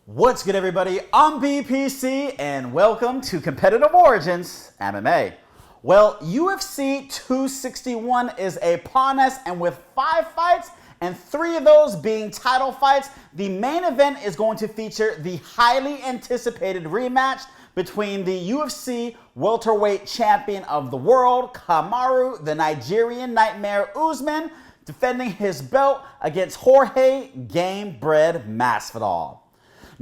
What's good, everybody? I'm BPC and welcome to Competitive Origins MMA. Well, UFC 261 is upon us, and with 5 fights and 3 of those being title fights, the main event is going to feature the highly anticipated rematch between the UFC Welterweight Champion of the World, Kamaru, the Nigerian Nightmare Usman, defending his belt against Jorge Gamebred Masvidal.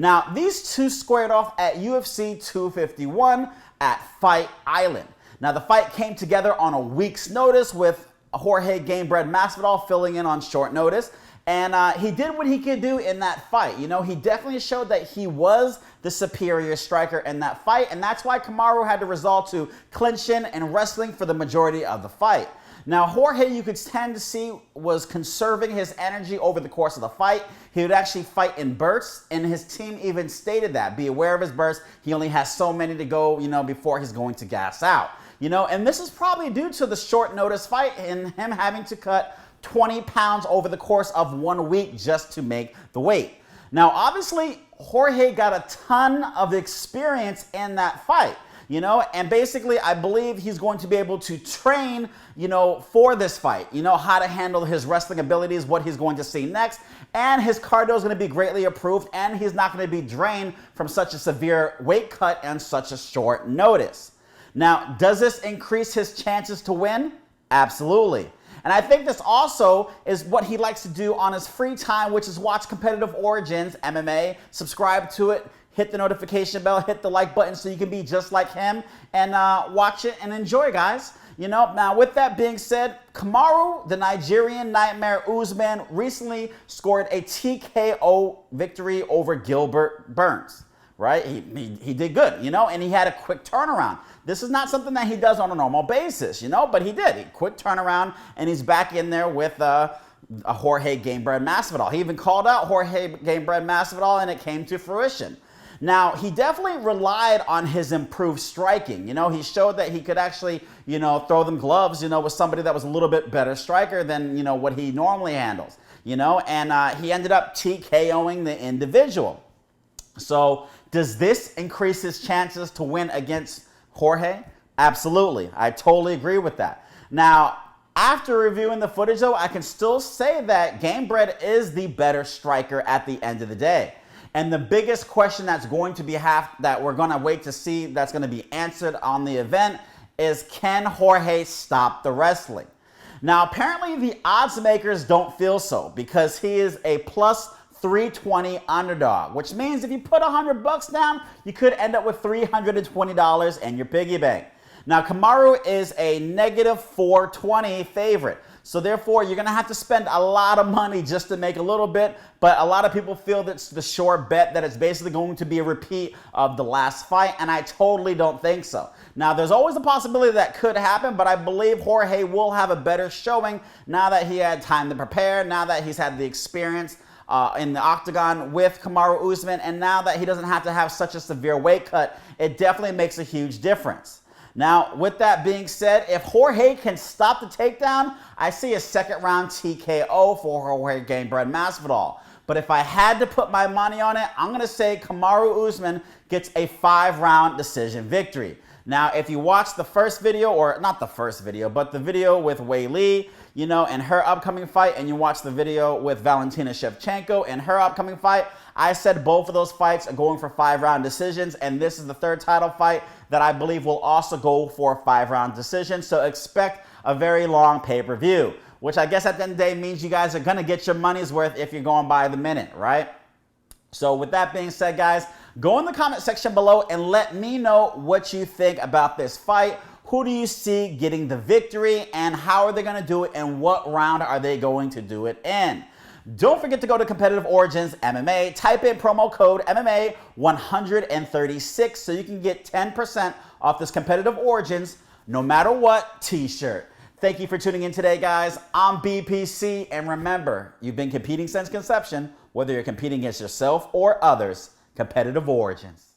Now, these two squared off at UFC 251 at Fight Island. Now, the fight came together on a week's notice with Jorge Gamebred Masvidal filling in on short notice. And he did what he could do in that fight. You know, he definitely showed that he was the superior striker in that fight. And that's why Kamaru had to resort to clinching and wrestling for the majority of the fight. Now, Jorge, you could tend to see, was conserving his energy over the course of the fight. He would actually fight in bursts, and his team even stated that. Be aware of his bursts. He only has so many to go, before he's going to gas out. And this is probably due to the short notice fight and him having to cut 20 pounds over the course of 1 week just to make the weight. Now, obviously, Jorge got a ton of experience in that fight. And basically, I believe he's going to be able to train, for this fight, how to handle his wrestling abilities, what he's going to see next, and his cardio is going to be greatly improved, and he's not going to be drained from such a severe weight cut and such a short notice. Now, does this increase his chances to win? Absolutely. And I think this also is what he likes to do on his free time, which is watch Competitive Origins MMA, subscribe to it, hit the notification bell, hit the like button so you can be just like him and watch it and enjoy, guys. Now with that being said, Kamaru, the Nigerian Nightmare Usman, recently scored a TKO victory over Gilbert Burns, right? He did good, and he had a quick turnaround. This is not something that he does on a normal basis, but he did. Quick turnaround, and he's back in there with Jorge Gamebred Masvidal. He even called out Jorge Gamebred Masvidal, and it came to fruition. Now, he definitely relied on his improved striking. He showed that he could actually, throw them gloves, with somebody that was a little bit better striker than, what he normally handles, and he ended up TKOing the individual. So does this increase his chances to win against Jorge? Absolutely. I totally agree with that. Now, after reviewing the footage, though, I can still say that Gamebred is the better striker at the end of the day. And the biggest question that's going to be that we're going to wait to see that's going to be answered on the event is, can Jorge stop the wrestling? Now, apparently the odds makers don't feel so, because he is a plus 320 underdog, which means if you put $100 down, you could end up with $320 in your piggy bank. Now, Kamaru is a negative 420 favorite. So therefore, you're going to have to spend a lot of money just to make a little bit. But a lot of people feel that's the sure bet, that it's basically going to be a repeat of the last fight. And I totally don't think so. Now, there's always a possibility that could happen, but I believe Jorge will have a better showing now that he had time to prepare, now that he's had the experience in the octagon with Kamaru Usman, and now that he doesn't have to have such a severe weight cut. It definitely makes a huge difference. Now, with that being said, if Jorge can stop the takedown, I see a second round TKO for Jorge Gamebred Masvidal. But if I had to put my money on it, I'm going to say Kamaru Usman gets a 5-round decision victory. Now, if you watch the first video, or not the first video, but the video with Wei Li, and her upcoming fight, and you watch the video with Valentina Shevchenko and her upcoming fight, I said both of those fights are going for 5-round decisions, and this is the third title fight that I believe will also go for a 5-round decision. So expect a very long pay-per-view, which I guess at the end of the day means you guys are going to get your money's worth if you're going by the minute, right? So with that being said, guys, go in the comment section below and let me know what you think about this fight. Who do you see getting the victory, and how are they going to do it, and what round are they going to do it in? Don't forget to go to Competitive Origins MMA, type in promo code MMA 136 so you can get 10% off this Competitive Origins no matter what t-shirt. Thank you for tuning in today, guys. I'm BPC, and remember, you've been competing since conception, whether you're competing against yourself or others. Competitive Origins.